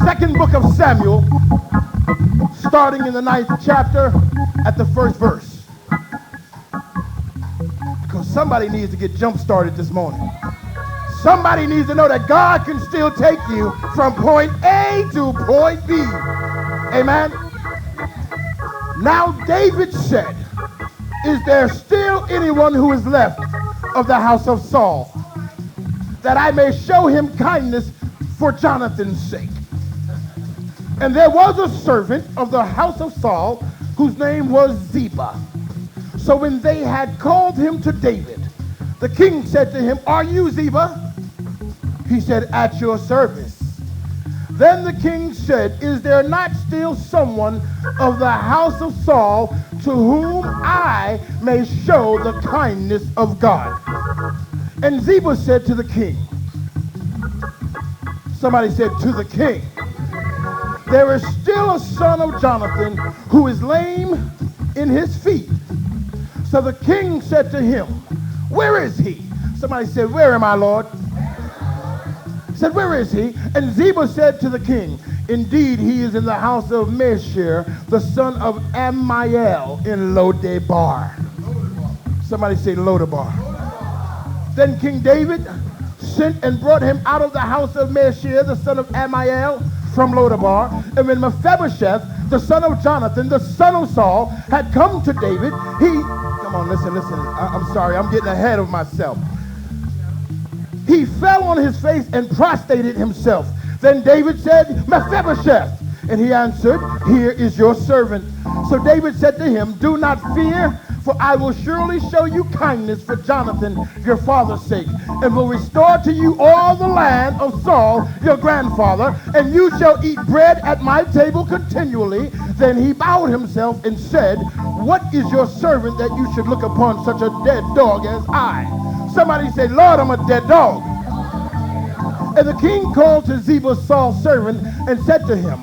second book of Samuel, starting in the 9th chapter at the 1st verse. Because somebody needs to get jump started this morning. Somebody needs to know that God can still take you from point A to point B. Amen. Now David said, is there still anyone who is left of the house of Saul, that I may show him kindness for Jonathan's sake? And there was a servant of the house of Saul whose name was Ziba. So when they had called him to David, the king said to him, are you Ziba? He said, at your service. Then the king said, is there not still someone of the house of Saul to whom I may show the kindness of God? And Ziba said to the king, somebody said to the king, there is still a son of Jonathan who is lame in his feet. So the king said to him, where is he? Somebody said, where am I, Lord? He said, where is he? And Ziba said to the king, indeed, he is in the house of Mephebosheth, the son of Amiel in Lodebar. Somebody say Lodebar. Then King David sent and brought him out of the house of Mephebosheth, the son of Amiel, from Lodebar. And when Mephebosheth, the son of Jonathan, the son of Saul, had come to David, come on, listen. I'm sorry, I'm getting ahead of myself. He fell on his face and prostrated himself. Then David said, Mephebosheth. And he answered, here is your servant. So David said to him, do not fear, for I will surely show you kindness for Jonathan, your father's sake, and will restore to you all the land of Saul, your grandfather, and you shall eat bread at my table continually. Then he bowed himself and said, what is your servant that you should look upon such a dead dog as I? Somebody said, Lord, I'm a dead dog. And the king called to Ziba, Saul's servant, and said to him,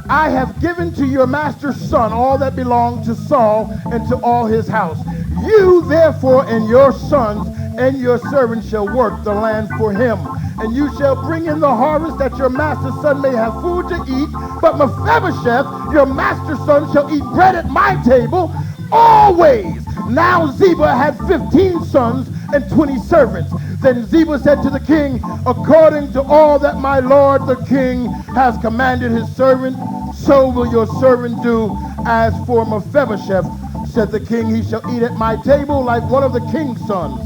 I have given to your master's son all that belonged to Saul and to all his house. You, therefore, and your sons and your servants shall work the land for him. And you shall bring in the harvest that your master's son may have food to eat. But Mephebosheth, your master's son, shall eat bread at my table always. Now Ziba had 15 sons and 20 servants. Then Ziba said to the king, according to all that my lord the king has commanded his servant, so will your servant do. As for Mephebosheth, said the king, he shall eat at my table like one of the king's sons.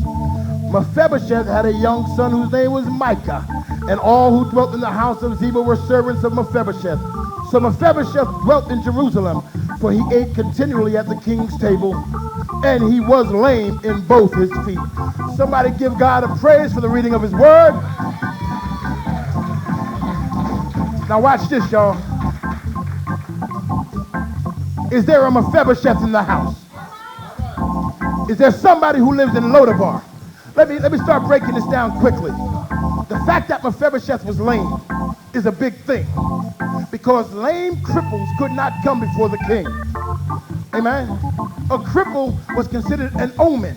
Mephebosheth had a young son whose name was Micah, and all who dwelt in the house of Ziba were servants of Mephebosheth. So Mephebosheth dwelt in Jerusalem, for he ate continually at the king's table, and he was lame in both his feet. Somebody give God a praise for the reading of his word. Now watch this, y'all. Is there a Mephebosheth in the house? Is there somebody who lives in Lodebar? Let me start breaking this down quickly. The fact that Mephebosheth was lame is a big thing, because lame cripples could not come before the king. Amen. A cripple was considered an omen.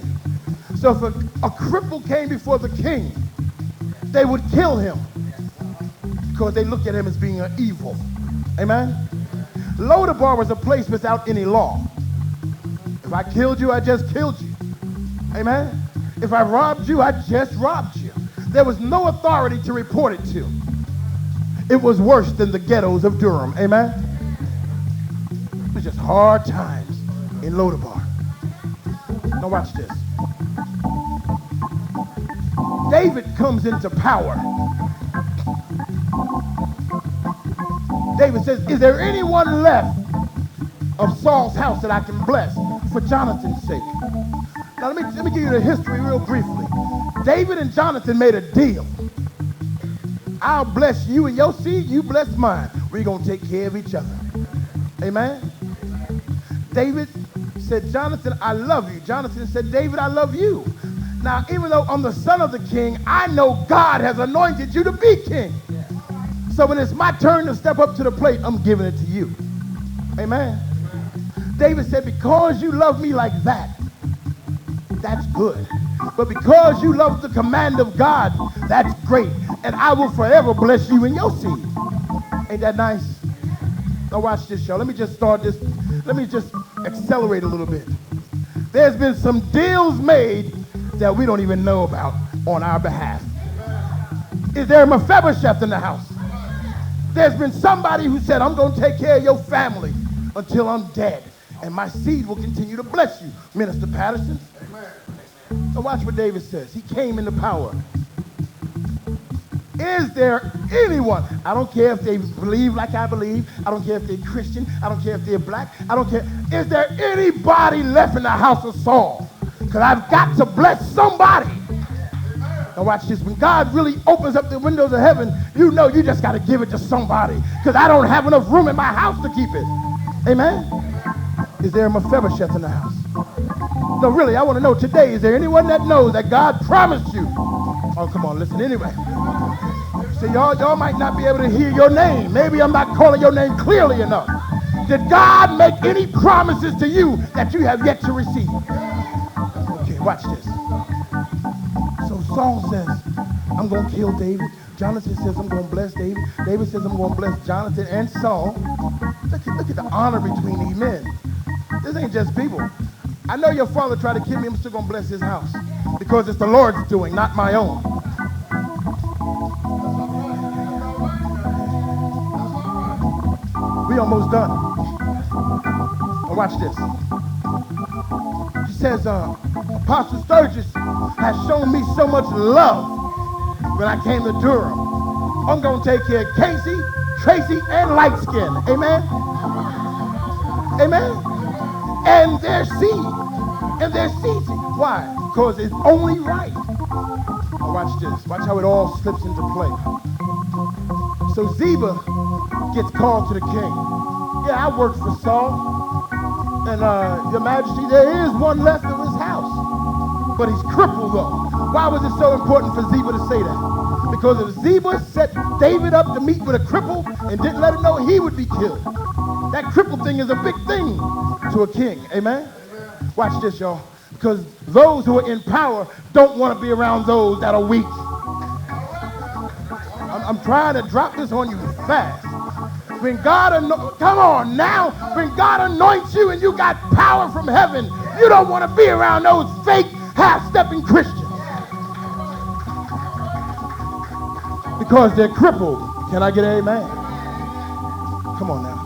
So if a cripple came before the king, they would kill him because they looked at him as being an evil. Amen. Lodebar was a place without any law. If I killed you, I just killed you. Amen. If I robbed you, I just robbed you. There was no authority to report it to. It was worse than the ghettos of Durham. Amen. It was just hard times in Lodebar. Now watch this. David comes into power. David says, is there anyone left of Saul's house that I can bless for Jonathan's sake? Now let me give you the history real briefly. David and Jonathan made a deal. I'll bless you and your seed, you bless mine. We're going to take care of each other. Amen. David said, Jonathan, I love you. Jonathan said, David, I love you. Now, even though I'm the son of the king, I know God has anointed you to be king. So when it's my turn to step up to the plate, I'm giving it to you. Amen. David said, because you love me like that, that's good. But because you love the command of God, that's great. And I will forever bless you and your seed. Ain't that nice? Now watch this, y'all. Let me just start this. Let me just accelerate a little bit. There's been some deals made that we don't even know about on our behalf. Is there a Mephebosheth in the house? There's been somebody who said, I'm going to take care of your family until I'm dead, and my seed will continue to bless you, Minister Patterson. Now watch what David says. He came into power. Is there anyone, I don't care if they believe like I believe, I don't care if they're Christian, I don't care if they're black, I don't care. Is there anybody left in the house of Saul? Because I've got to bless somebody. Now watch this. When God really opens up the windows of heaven, you know you just got to give it to somebody, because I don't have enough room in my house to keep it. Amen? Is there a Mephebosheth in the house? No, really, I want to know today, is there anyone that knows that God promised you? Oh, come on, listen anyway. See, y'all might not be able to hear your name. Maybe I'm not calling your name clearly enough. Did God make any promises to you that you have yet to receive? Okay, watch this. So Saul says, I'm going to kill David. Jonathan says, I'm going to bless David. David says, I'm going to bless Jonathan and Saul. Look at the honor between these men. This ain't just people. I know your father tried to kill me. I'm still going to bless his house because it's the Lord's doing, not my own. We almost done. Now watch this. He says, Apostle Sturgis has shown me so much love when I came to Durham. I'm going to take care of Casey, Tracy, and Lightskin. Amen? Amen? And their seed. And their seed. Why? Because it's only right. Now watch this. Watch how it all slips into play. So Ziba gets called to the king. Yeah, I worked for Saul. And your majesty, there is one left of his house. But he's crippled though. Why was it so important for Ziba to say that? Because if Ziba set David up to meet with a cripple and didn't let him know he would be killed. That crippled thing is a big thing to a king. Amen? Watch this, y'all. Because those who are in power don't want to be around those that are weak. I'm trying to drop this on you fast. When God come on now, when God anoints you and you got power from heaven, you don't want to be around those fake half-stepping Christians. Because they're crippled. Can I get an amen? Come on now.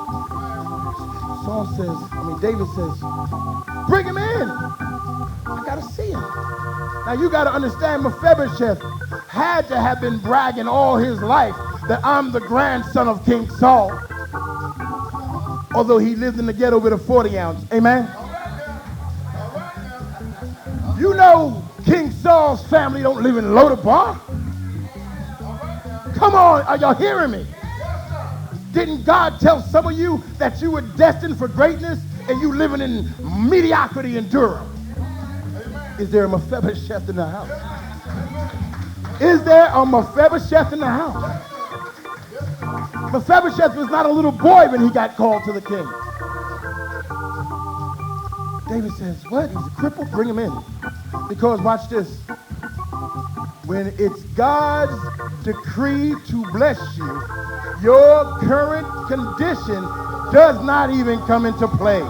David says, bring him in. I got to see him. Now you got to understand, Mephebosheth had to have been bragging all his life that I'm the grandson of King Saul. Although he lived in the ghetto with a 40 ounce. Amen? You know King Saul's family don't live in Lodabar. Come on, are y'all hearing me? Didn't God tell some of you that you were destined for greatness and you living in mediocrity in Durham? Is there a Mephebosheth in the house? Is there a Mephebosheth in the house? Mephebosheth was not a little boy when he got called to the king. David says, what? He's a cripple? Bring him in. Because watch this. When it's God's decree to bless you, your current condition does not even come into play.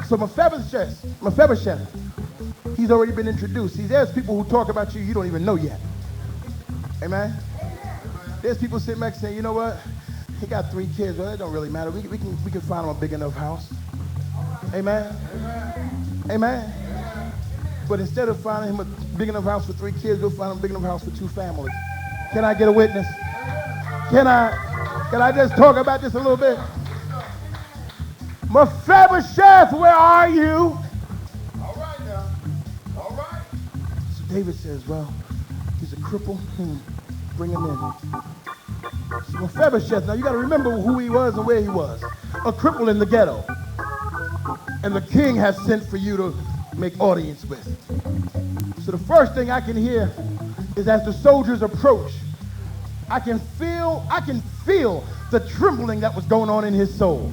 So Mephebosheth, he's already been introduced. See, there's people who talk about you you don't even know yet. Amen? There's people sitting back saying, you know what? He got 3 kids. Well, it don't really matter. We can find him a big enough house. Amen? Amen? But instead of finding him a big enough house for 3 kids, we'll find him a big enough house for 2 families. Can I get a witness? Can I just talk about this a little bit? Mephebosheth, where are you? All right now. All right. So David says, well, he's a cripple. Bring him in. So Mephebosheth, now you got to remember who he was and where he was. A cripple in the ghetto. And the king has sent for you to make audience with. So the first thing I can hear is as the soldiers approach, I can feel the trembling that was going on in his soul.